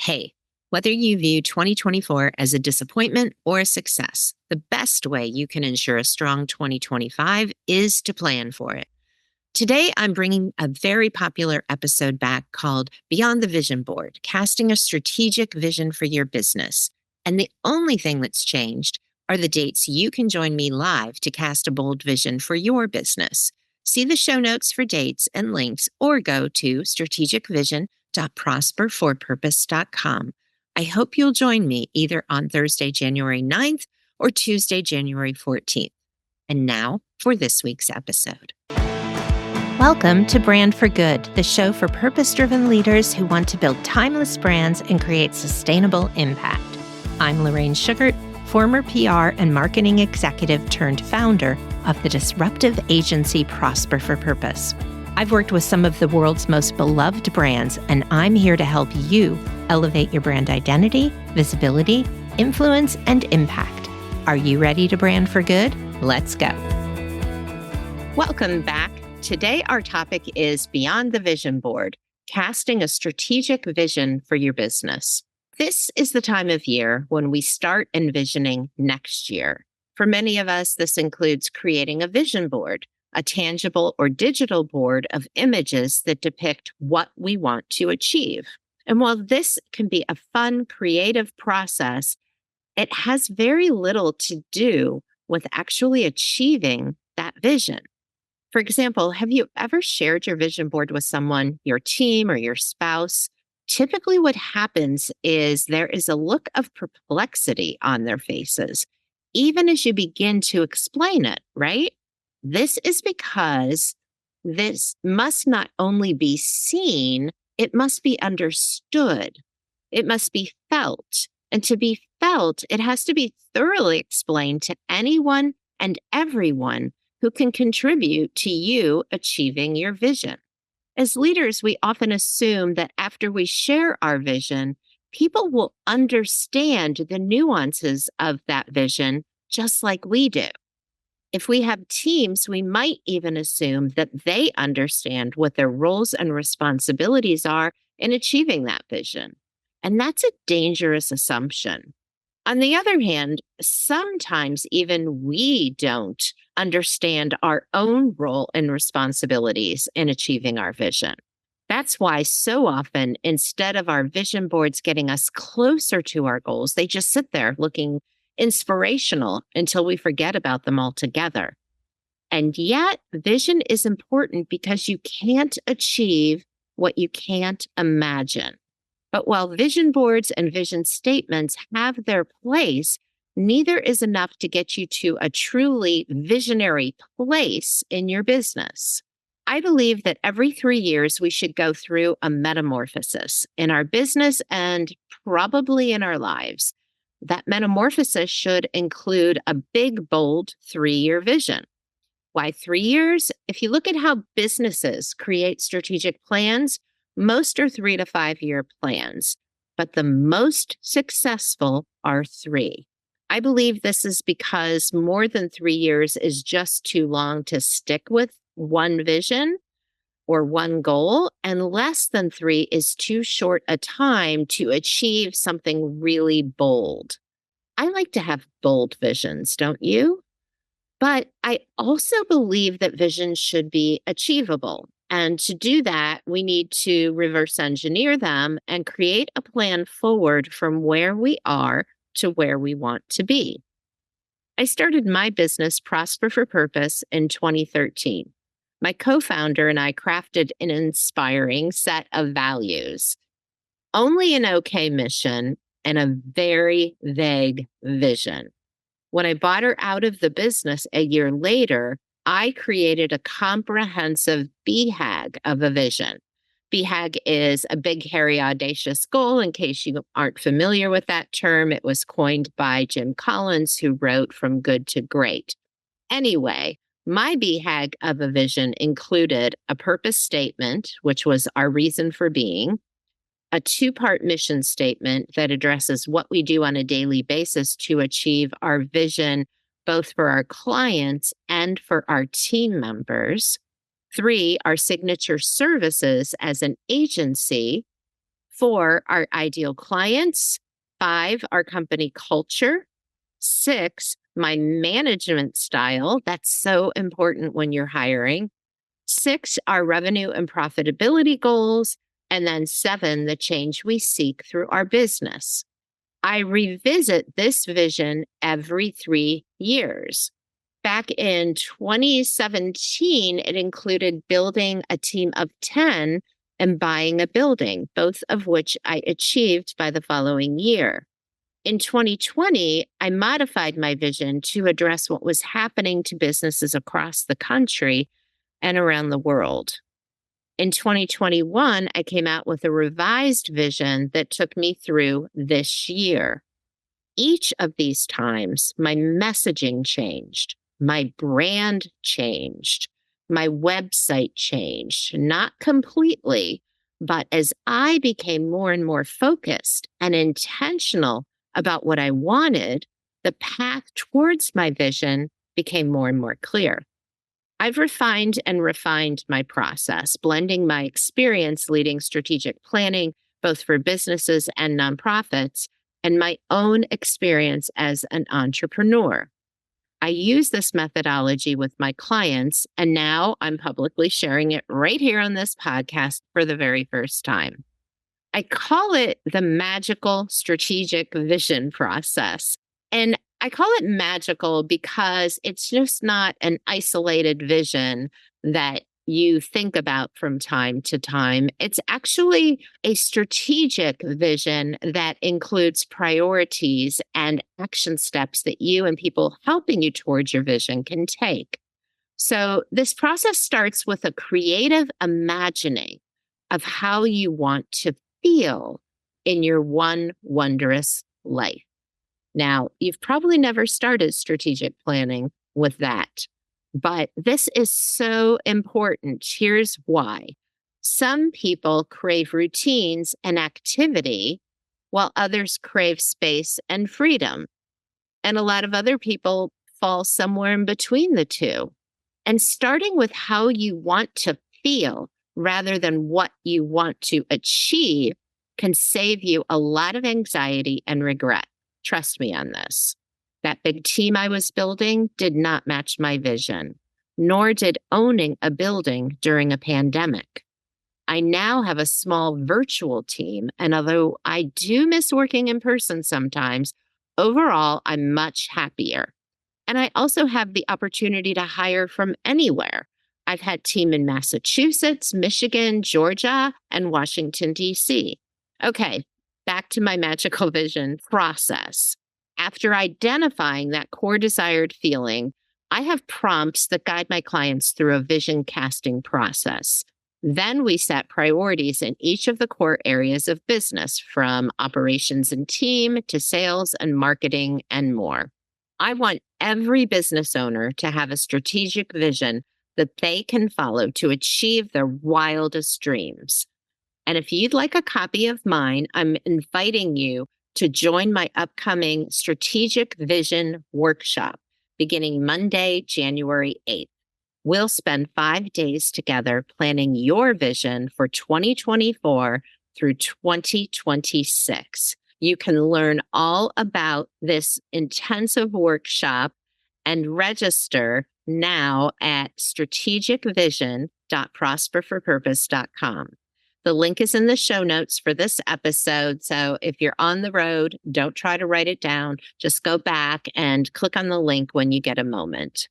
Hey, whether you view 2024 as a disappointment or a success, the best way you can ensure a strong 2025 is to plan for it. Today, I'm bringing a very popular episode back called Beyond the Vision Board, casting a strategic vision for your business. And the only thing that's changed are the dates you can join me live to cast a bold vision for your business. See the show notes for dates and links or go to strategicvision.prosperforpurpose.com. I hope you'll join me either on Thursday, January 9th or Tuesday, January 14th. And now for this week's episode. Welcome to Brand for Good, the show for purpose-driven leaders who want to build timeless brands and create sustainable impact. I'm Lorraine Sugart, former PR and marketing executive turned founder of the disruptive agency Prosper for Purpose. I've worked with some of the world's most beloved brands, and I'm here to help you elevate your brand identity, visibility, influence, and impact. Are you ready to brand for good? Let's go. Welcome back. Today, our topic is Beyond the Vision Board, casting a strategic vision for your business. This is the time of year when we start envisioning next year. For many of us, this includes creating a vision board, a tangible or digital board of images that depict what we want to achieve. And while this can be a fun, creative process, it has very little to do with actually achieving that vision. For example, have you ever shared your vision board with someone, your team or your spouse? Typically what happens is there is a look of perplexity on their faces, even as you begin to explain it, right? This is because this must not only be seen, it must be understood. It must be felt. And to be felt, it has to be thoroughly explained to anyone and everyone who can contribute to you achieving your vision. As leaders, we often assume that after we share our vision, people will understand the nuances of that vision just like we do. If we have teams, we might even assume that they understand what their roles and responsibilities are in achieving that vision. And that's a dangerous assumption. On the other hand, sometimes even we don't understand our own role and responsibilities in achieving our vision. That's why so often, instead of our vision boards getting us closer to our goals, they just sit there looking inspirational until we forget about them altogether. And yet, vision is important because you can't achieve what you can't imagine. But while vision boards and vision statements have their place, neither is enough to get you to a truly visionary place in your business. I believe that every 3 years, we should go through a metamorphosis in our business and probably in our lives. That metamorphosis should include a big, bold 3-year vision. Why 3 years? If you look at how businesses create strategic plans, most are 3 to 5 year plans, but the most successful are 3. I believe this is because more than 3 years is just too long to stick with one vision or one goal, and less than 3 is too short a time to achieve something really bold. I like to have bold visions, don't you? But I also believe that visions should be achievable. And to do that, we need to reverse engineer them and create a plan forward from where we are to where we want to be. I started my business, Prosper for Purpose, in 2013. My co-founder and I crafted an inspiring set of values, only an okay mission, and a very vague vision. When I bought her out of the business a year later, I created a comprehensive BHAG of a vision. BHAG is a big, hairy, audacious goal. In case you aren't familiar with that term, it was coined by Jim Collins, who wrote From Good to Great. Anyway, my BHAG of a vision included a purpose statement, which was our reason for being, a 2-part mission statement that addresses what we do on a daily basis to achieve our vision, both for our clients and for our team members. 3, our signature services as an agency. 4, our ideal clients. 5, our company culture. 6, my management style. That's so important when you're hiring. 6, our revenue and profitability goals. And then 7, the change we seek through our business. I revisit this vision every 3 years. Back in 2017, it included building a team of 10 and buying a building, both of which I achieved by the following year. In 2020, I modified my vision to address what was happening to businesses across the country and around the world. In 2021, I came out with a revised vision that took me through this year. Each of these times, my messaging changed, my brand changed, my website changed, not completely, but as I became more and more focused and intentional about what I wanted, the path towards my vision became more and more clear. I've refined my process, blending my experience leading strategic planning, both for businesses and nonprofits, and my own experience as an entrepreneur. I use this methodology with my clients, and now I'm publicly sharing it right here on this podcast for the very first time. I call it the magical strategic vision process. And I call it magical because it's just not an isolated vision that you think about from time to time. It's actually a strategic vision that includes priorities and action steps that you and people helping you towards your vision can take. So this process starts with a creative imagining of how you want to feel in your one wondrous life. Now, you've probably never started strategic planning with that, but this is so important. Here's why. Some people crave routines and activity, while others crave space and freedom. And a lot of other people fall somewhere in between the two. And starting with how you want to feel rather than what you want to achieve can save you a lot of anxiety and regret. Trust me on this. That big team I was building did not match my vision, nor did owning a building during a pandemic. I now have a small virtual team, and although I do miss working in person sometimes, overall, I'm much happier. And I also have the opportunity to hire from anywhere. I've had team in Massachusetts, Michigan, Georgia, and Washington, D.C. Okay, back to my magical vision process. After identifying that core desired feeling, I have prompts that guide my clients through a vision casting process. Then we set priorities in each of the core areas of business, from operations and team to sales and marketing and more. I want every business owner to have a strategic vision that they can follow to achieve their wildest dreams. And if you'd like a copy of mine, I'm inviting you to join my upcoming Strategic Vision Workshop beginning Monday, January 8th. We'll spend 5 days together planning your vision for 2024 through 2026. You can learn all about this intensive workshop and register now at strategicvision.prosperforpurpose.com. The link is in the show notes for this episode. So if you're on the road, don't try to write it down. Just go back and click on the link when you get a moment.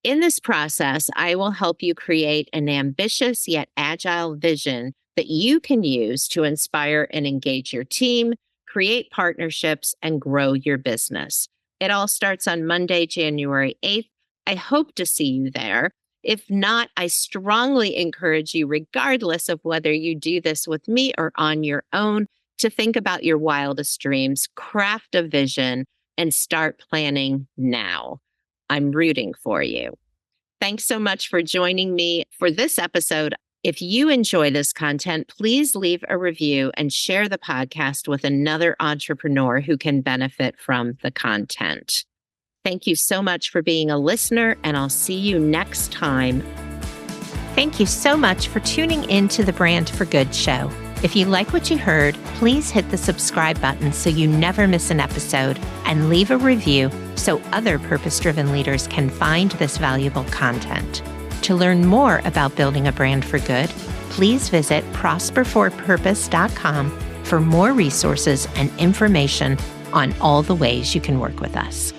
In this process, I will help you create an ambitious yet agile vision that you can use to inspire and engage your team, create partnerships, and grow your business. It all starts on Monday, January 8th. I hope to see you there. If not, I strongly encourage you, regardless of whether you do this with me or on your own, to think about your wildest dreams, craft a vision, and start planning now. I'm rooting for you. Thanks so much for joining me for this episode. If you enjoy this content, please leave a review and share the podcast with another entrepreneur who can benefit from the content. Thank you so much for being a listener, and I'll see you next time. Thank you so much for tuning in to the Brand for Good show. If you like what you heard, please hit the subscribe button so you never miss an episode, and leave a review so other purpose-driven leaders can find this valuable content. To learn more about building a brand for good, please visit prosperforpurpose.com for more resources and information on all the ways you can work with us.